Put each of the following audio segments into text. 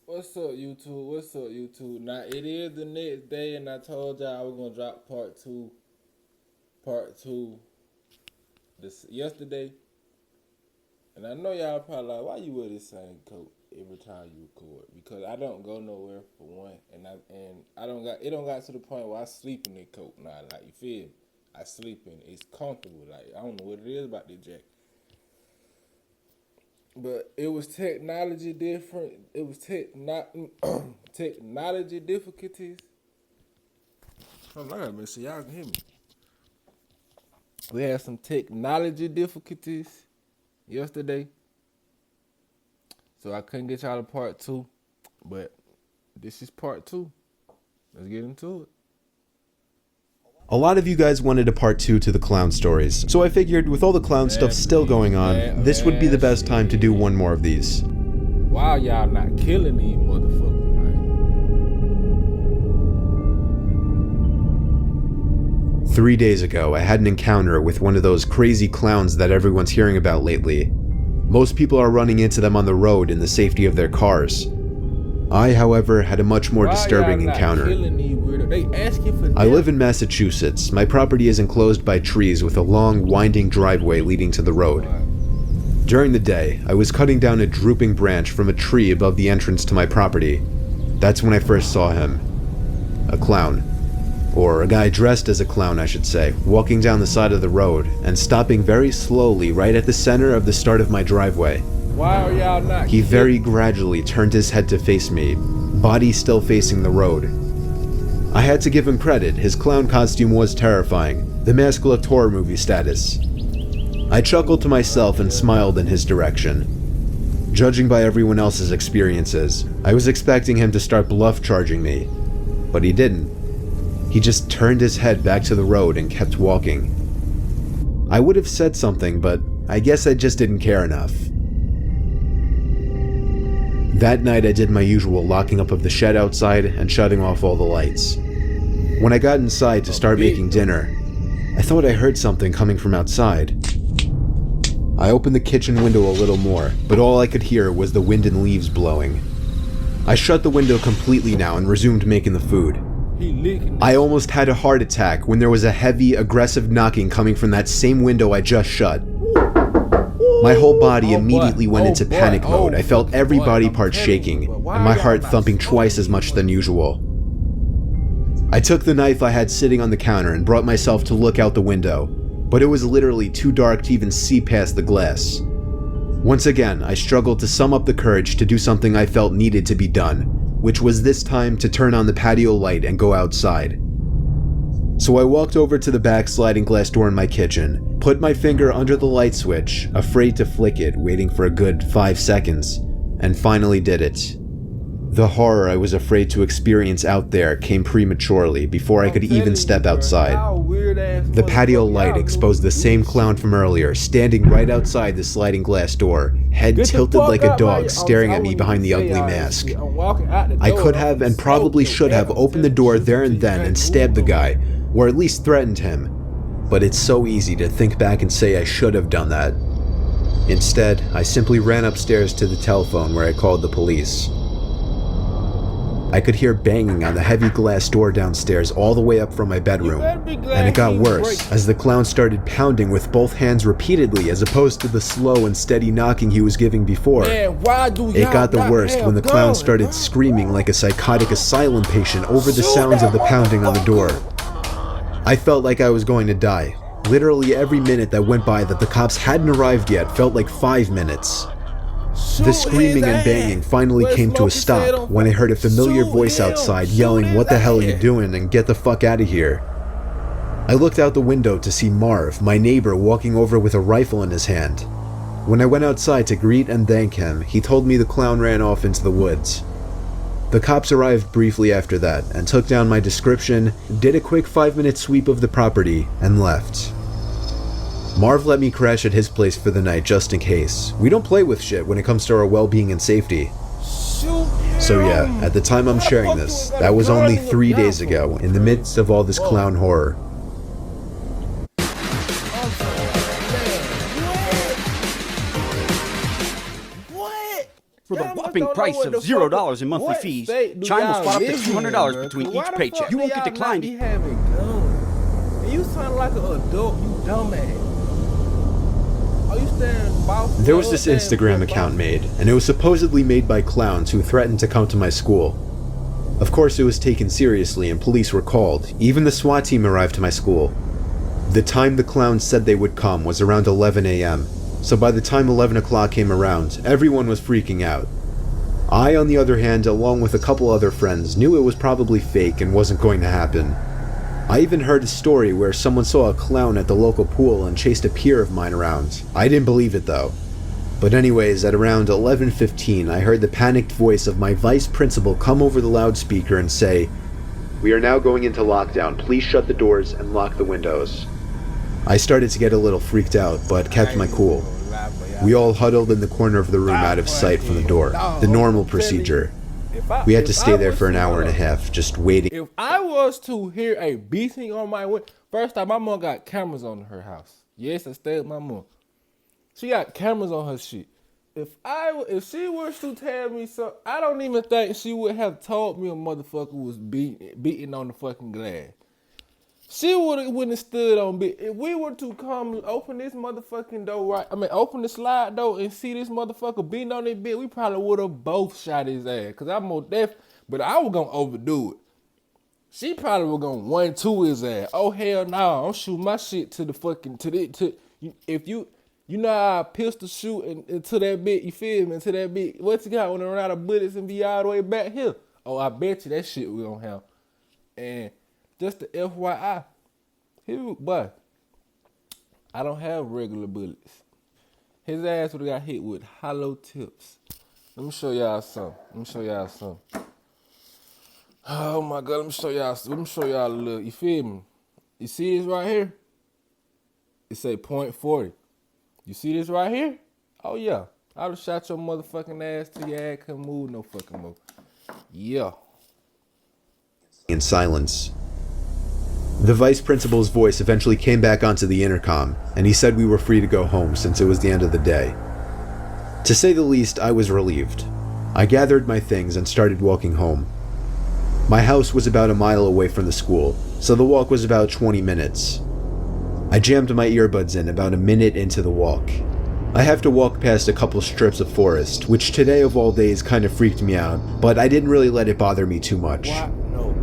What's up, YouTube? What's up, YouTube? Now it is the next day, and I told y'all I was gonna drop part two this yesterday. And I know y'all probably like, why you wear this same coat every time you record? Because I don't go nowhere for one, and I don't got it don't got to the point where I sleep in that coat now. Like you feel me? I sleep in it. It's comfortable. Like I don't know what it is about this jacket. But it was technology different. It was technology difficulties. Hold on, man, so y'all can hear me. We had some technology difficulties yesterday, so I couldn't get y'all to part two. But this is part two. Let's get into it. A lot of you guys wanted a part 2 to the clown stories, so I figured with all the clown stuff still going on, this would be the best time to do one more of these. Wow, y'all not killing these motherfuckers, man. 3 days ago, I had an encounter with one of those crazy clowns that everyone's hearing about lately. Most people are running into them on the road in the safety of their cars. I, however, had a much more disturbing encounter. I live in Massachusetts. My property is enclosed by trees with a long, winding driveway leading to the road. During the day, I was cutting down a drooping branch from a tree above the entrance to my property. That's when I first saw him. A clown. Or a guy dressed as a clown, I should say, walking down the side of the road and stopping very slowly right at the center of the start of my driveway. Why are y'all not? He very gradually turned his head to face me, body still facing the road. I had to give him credit, his clown costume was terrifying, the Mask looked horror movie status. I chuckled to myself and smiled in his direction. Judging by everyone else's experiences, I was expecting him to start bluff charging me, but he didn't. He just turned his head back to the road and kept walking. I would have said something, but I guess I just didn't care enough. That night I did my usual locking up of the shed outside and shutting off all the lights. When I got inside to start making dinner, I thought I heard something coming from outside. I opened the kitchen window a little more, but all I could hear was the wind and leaves blowing. I shut the window completely now and resumed making the food. I almost had a heart attack when there was a heavy, aggressive knocking coming from that same window I just shut. My whole body immediately went into panic mode. I felt every body part shaking, and my heart thumping twice as much than usual. I took the knife I had sitting on the counter and brought myself to look out the window, but it was literally too dark to even see past the glass. Once again, I struggled to sum up the courage to do something I felt needed to be done, which was this time to turn on the patio light and go outside. So I walked over to the back sliding glass door in my kitchen, put my finger under the light switch, afraid to flick it, waiting for a good 5 seconds, and finally did it. The horror I was afraid to experience out there came prematurely before I could even step outside. The patio light exposed the same clown from earlier, standing right outside the sliding glass door, head tilted like a dog, staring at me behind the ugly mask. I could have and probably should have opened the door there and then and stabbed the guy, or at least threatened him, but it's so easy to think back and say I should have done that. Instead, I simply ran upstairs to the telephone where I called the police. I could hear banging on the heavy glass door downstairs all the way up from my bedroom, and it got worse as the clown started pounding with both hands repeatedly as opposed to the slow and steady knocking he was giving before. It got the worst when the clown started screaming like a psychotic asylum patient over the sounds of the pounding on the door. I felt like I was going to die. Literally every minute that went by that the cops hadn't arrived yet felt like 5 minutes. The screaming and banging finally came to a stop when I heard a familiar voice outside yelling, "What the hell are you doing, and get the fuck out of here." I looked out the window to see Marv, my neighbor, walking over with a rifle in his hand. When I went outside to greet and thank him, he told me the clown ran off into the woods. The cops arrived briefly after that and took down my description, did a quick 5-minute sweep of the property, and left. Marv let me crash at his place for the night just in case. We don't play with shit when it comes to our well-being and safety. So yeah, at the time I'm sharing this, that was only 3 days ago, in the midst of all this clown horror. For the whopping don't know price what of the $0 fuck- in monthly what fees, state do Chime will y'all spot up to live in, $200 bro? between Why each the fuck paycheck. do You won't get y'all declined. not be having guns? And you sound like an adult, you dumbass. Oh, you stand boss. There was this Instagram account made, and it was supposedly made by clowns who threatened to come to my school. Of course, it was taken seriously and police were called. Even the SWAT team arrived to my school. The time the clowns said they would come was around 11 a.m., so by the time 11 o'clock came around, everyone was freaking out. I, on the other hand, along with a couple other friends, knew it was probably fake and wasn't going to happen. I even heard a story where someone saw a clown at the local pool and chased a peer of mine around. I didn't believe it though. But anyways, at around 11:15, I heard the panicked voice of my vice principal come over the loudspeaker and say, "We are now going into lockdown. Please shut the doors and lock the windows." I started to get a little freaked out, but kept my cool. We all huddled in the corner of the room out of sight from the door. The normal procedure. We had to stay there for an hour and a half, just waiting. If I was to hear a beating on my window, first off, my mom got cameras on her house. Yes, I stayed with my mom. She got cameras on her shit. If she was to tell me so, I don't even think she would have told me a motherfucker was beating on the fucking glass. She wouldn't have stood on bit. If we were to come open this motherfucking door open the slide door and see this motherfucker beating on that bit, we probably would have both shot his ass. Cause I'm more deaf, but I was gonna overdo it. She probably was gonna 1-2 his ass. Oh hell no, I'm shooting my shit to the fucking if you know how I pistol shoot into that bit, you feel me? Into that bit. What's you got when I run out of bullets and be all the way back here? Oh, I bet you that shit we gonna have. And just the FYI, but I don't have regular bullets. His ass would have got hit with hollow tips. Let me show y'all something. Oh my God, let me show y'all a little, you feel me? You see this right here? It say .40. You see this right here? Oh yeah. I would've shot your motherfucking ass till your ass couldn't move no fucking more. Yeah. In silence. The vice principal's voice eventually came back onto the intercom, and he said we were free to go home since it was the end of the day. To say the least, I was relieved. I gathered my things and started walking home. My house was about a mile away from the school, so the walk was about 20 minutes. I jammed my earbuds in about a minute into the walk. I have to walk past a couple strips of forest, which today of all days kind of freaked me out, but I didn't really let it bother me too much. What? No.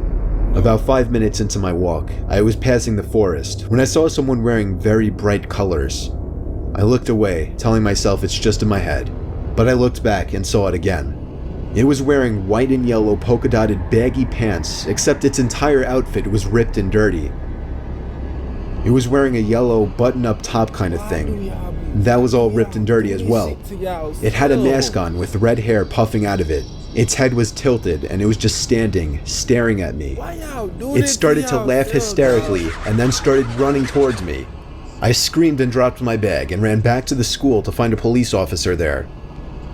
About 5 minutes into my walk, I was passing the forest when I saw someone wearing very bright colors. I looked away, telling myself it's just in my head, but I looked back and saw it again. It was wearing white and yellow polka-dotted baggy pants, except its entire outfit was ripped and dirty. It was wearing a yellow button-up top kind of thing. That was all ripped and dirty as well. It had a mask on with red hair puffing out of it. Its head was tilted and it was just standing, staring at me. It started to laugh hysterically and then started running towards me. I screamed and dropped my bag and ran back to the school to find a police officer there.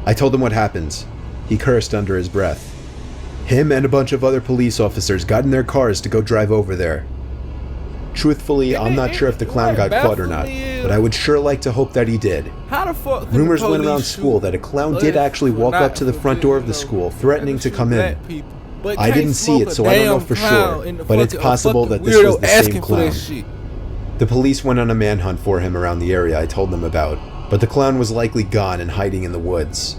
I told him what happened. He cursed under his breath. Him and a bunch of other police officers got in their cars to go drive over there. Truthfully, I'm not sure if the clown got caught or not, but I would sure like to hope that he did. How the fuck? Rumors went around school that a clown did actually walk up to the front door of the school threatening to come in. I didn't see it, so I don't know for sure, but it's possible that this was the same clown. The police went on a manhunt for him around the area I told them about, but the clown was likely gone and hiding in the woods.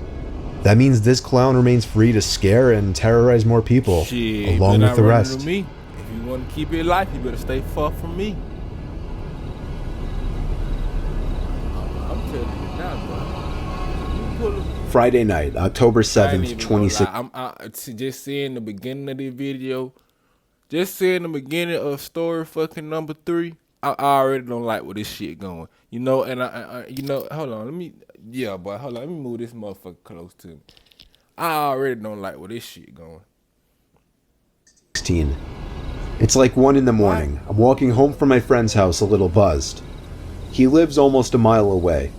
That means this clown remains free to scare and terrorize more people, along with the rest. If you want to keep it alive, you better stay far from me. I'm telling you now, bro. Friday night, October 7th, 2016. I'm just seeing the beginning of the video. Just seeing the beginning of story fucking number 3. I already don't like where this shit going. You know, and I hold on, let me move this motherfucker close to me. I already don't like where this shit going. 16. It's like 1 in the morning. I'm walking home from my friend's house a little buzzed. He lives almost a mile away.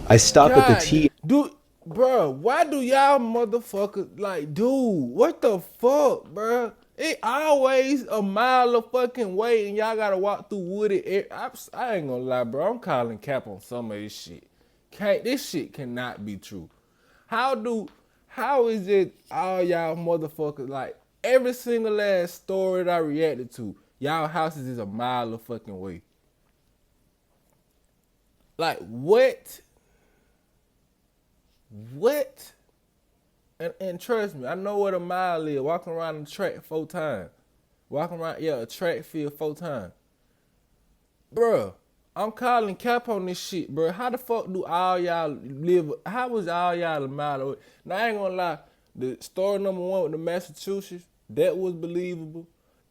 I stop at the T. Dude, bro, why do y'all motherfuckers what the fuck, bro? It always a mile of fucking way and y'all gotta walk through wooded area. I ain't gonna lie, bro. I'm calling cap on some of this shit. This shit cannot be true. How do How is it all y'all motherfuckers, like, every single last story that I reacted to, y'all houses is a mile of fucking way? Like, what? What? And trust me, I know what a mile is. Walking around the track 4 times. Walking around, a track field 4 times. Bruh, I'm calling cap on this shit, bruh. How the fuck do all y'all live? How was all y'all a mile away? Now, I ain't gonna lie. The story number 1 with the Massachusetts, that was believable.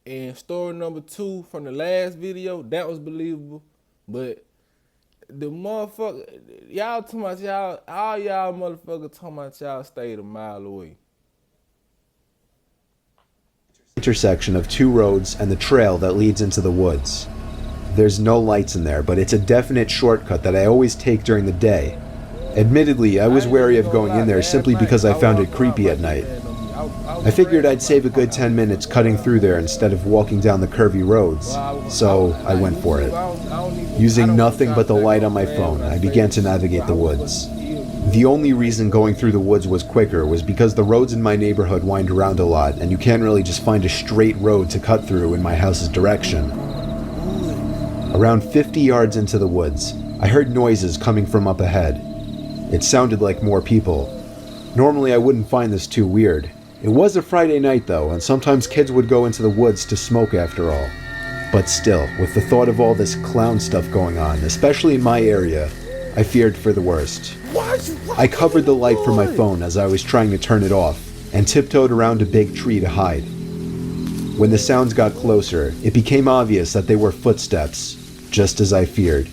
And story number 2 from the last video, that was believable. But the motherfucker, y'all talking about y'all, all y'all motherfuckers talking about y'all stayed a mile away. Intersection of 2 roads and the trail that leads into the woods. There's no lights in there, but it's a definite shortcut that I always take during the day. Admittedly, I was wary of going in there simply because I found it creepy at night. I figured I'd save a good 10 minutes cutting through there instead of walking down the curvy roads, so I went for it. Using nothing but the light on my phone, I began to navigate the woods. The only reason going through the woods was quicker was because the roads in my neighborhood wind around a lot, and you can't really just find a straight road to cut through in my house's direction. Around 50 yards into the woods, I heard noises coming from up ahead. It sounded like more people. Normally I wouldn't find this too weird. It was a Friday night though, and sometimes kids would go into the woods to smoke after all. But still, with the thought of all this clown stuff going on, especially in my area, I feared for the worst. I covered the light from my phone as I was trying to turn it off, and tiptoed around a big tree to hide. When the sounds got closer, it became obvious that they were footsteps, just as I feared.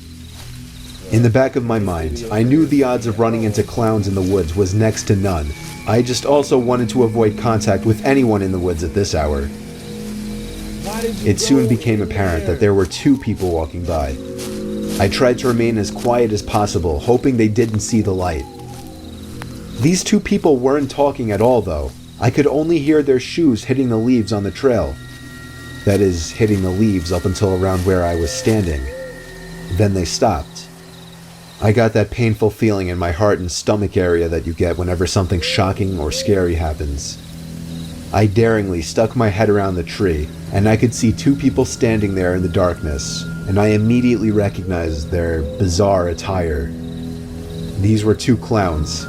In the back of my mind, I knew the odds of running into clowns in the woods was next to none. I just also wanted to avoid contact with anyone in the woods at this hour. It soon became apparent that there were 2 people walking by. I tried to remain as quiet as possible, hoping they didn't see the light. These 2 people weren't talking at all though. I could only hear their shoes hitting the leaves on the trail. That is, hitting the leaves up until around where I was standing. Then they stopped. I got that painful feeling in my heart and stomach area that you get whenever something shocking or scary happens. I daringly stuck my head around the tree, and I could see 2 people standing there in the darkness, and I immediately recognized their bizarre attire. These were 2 clowns.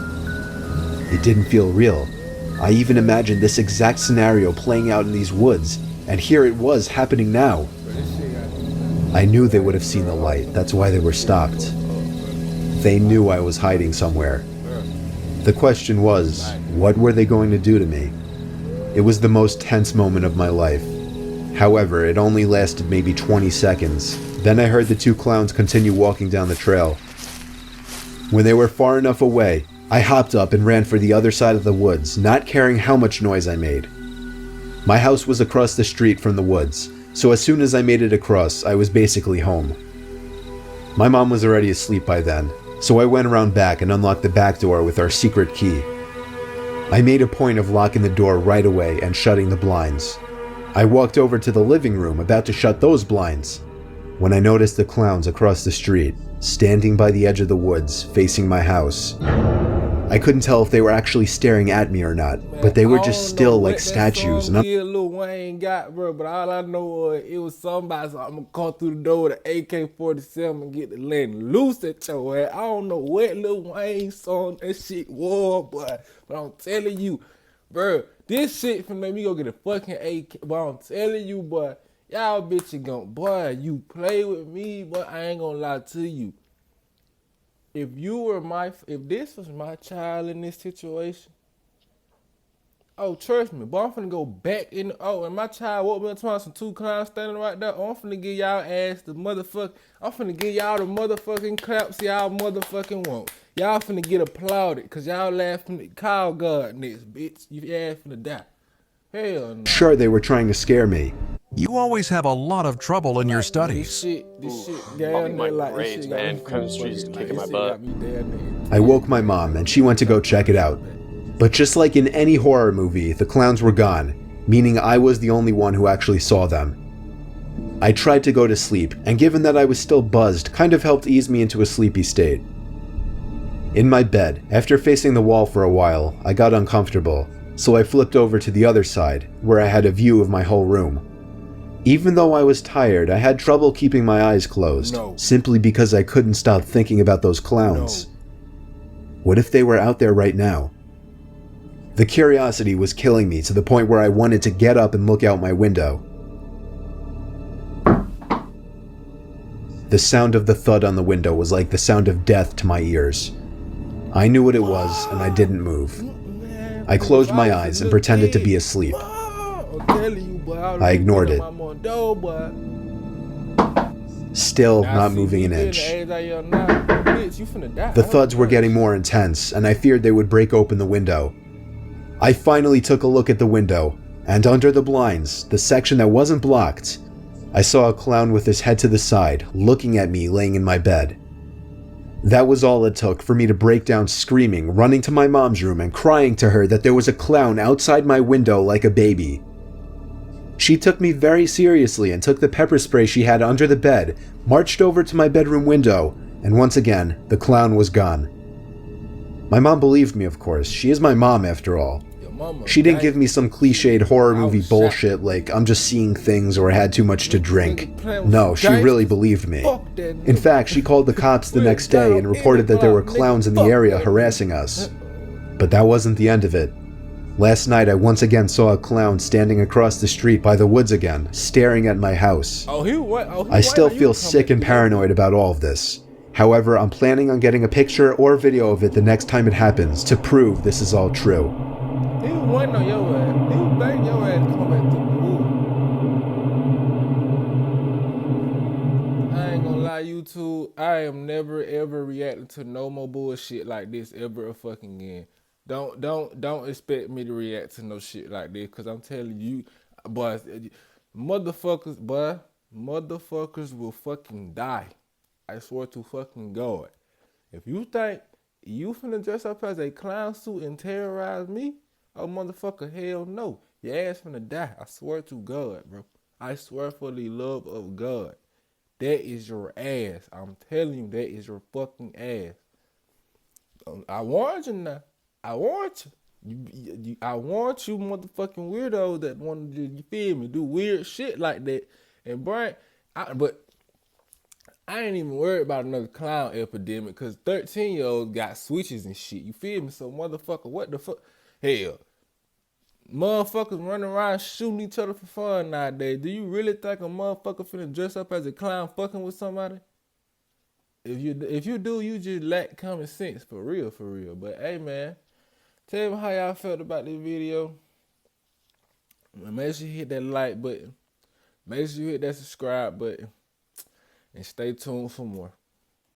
It didn't feel real. I even imagined this exact scenario playing out in these woods, and here it was happening now. I knew they would have seen the light, that's why they were stopped. They knew I was hiding somewhere. The question was, what were they going to do to me? It was the most tense moment of my life. However, it only lasted maybe 20 seconds. Then I heard the 2 clowns continue walking down the trail. When they were far enough away, I hopped up and ran for the other side of the woods, not caring how much noise I made. My house was across the street from the woods, so as soon as I made it across, I was basically home. My mom was already asleep by then, so I went around back and unlocked the back door with our secret key. I made a point of locking the door right away and shutting the blinds. I walked over to the living room about to shut those blinds, when I noticed the clowns across the street, standing by the edge of the woods, facing my house. I couldn't tell if they were actually staring at me or not, but they were just still like statues. And Lil Wayne got, bro, but all I know was it was somebody, so I'm gonna come through the door with an AK-47 and get the letting loose at your ass. I don't know what Lil Wayne song that shit was, but I'm telling you, bro, this shit finna make me go get a fucking AK. But I'm telling you, boy, y'all bitches gon', boy, you play with me, but I ain't gonna lie to you. If this was my child in this situation, oh, trust me, but I'm finna go back in, and my child woke me up to some 2 clowns standing right there, I'm finna give y'all ass the motherfucker, I'm finna give y'all the motherfucking claps y'all motherfucking want. Y'all finna get applauded, cause y'all laughing at call God next, bitch. You ass finna die. Hell no. Sure, they were trying to scare me. You always have a lot of trouble in your studies. This shit down there, like, this shit man. Chemistry's kicking my butt. I woke my mom and she went to go check it out. But just like in any horror movie, the clowns were gone, meaning I was the only one who actually saw them. I tried to go to sleep, and given that I was still buzzed, kind of helped ease me into a sleepy state. In my bed, after facing the wall for a while, I got uncomfortable, so I flipped over to the other side, where I had a view of my whole room. Even though I was tired, I had trouble keeping my eyes closed, simply because I couldn't stop thinking about those clowns. What if they were out there right now? The curiosity was killing me to the point where I wanted to get up and look out my window. The sound of the thud on the window was like the sound of death to my ears. I knew what it was, and I didn't move. I closed my eyes and pretended to be asleep. I ignored it. Still not moving an inch. The thuds were getting more intense, and I feared they would break open the window. I finally took a look at the window, and under the blinds, the section that wasn't blocked, I saw a clown with his head to the side, looking at me laying in my bed. That was all it took for me to break down screaming, running to my mom's room and crying to her that there was a clown outside my window like a baby. She took me very seriously and took the pepper spray she had under the bed, marched over to my bedroom window, and once again, the clown was gone. My mom believed me, of course. She is my mom after all. She didn't give me some cliched horror movie bullshit like I'm just seeing things or I had too much to drink. No, she really believed me. In fact, she called the cops the next day and reported that there were clowns in the area harassing us. But that wasn't the end of it. Last night I once again saw a clown standing across the street by the woods again, staring at my house. I still feel sick and paranoid about all of this. However, I'm planning on getting a picture or video of it the next time it happens to prove this is all true. He was waiting on your ass. He was begging your ass to come back to the wood. I ain't gonna lie, YouTube. I am never ever reacting to no more bullshit like this ever fucking again. Don't expect me to react to no shit like this, cause I'm telling you, boy, motherfuckers will fucking die. I swear to fucking God. If you think you finna dress up as a clown suit and terrorize me, oh motherfucker, hell no. Your ass finna die. I swear to God, bro. I swear for the love of God. That is your ass. I'm telling you, that is your fucking ass. I warned you now. I warned you. I warned you motherfucking weirdos that wanted to, you feel me, do weird shit like that. And Brian, but I ain't even worried about another clown epidemic because 13-year-olds got switches and shit. You feel me? So motherfucker, what the fuck? Hell, motherfuckers running around shooting each other for fun nowadays. Do you really think a motherfucker finna dress up as a clown fucking with somebody? If you do, you just lack common sense, for real. But hey, man, tell me how y'all felt about this video. Make sure you hit that like button. Make sure you hit that subscribe button. And stay tuned for more.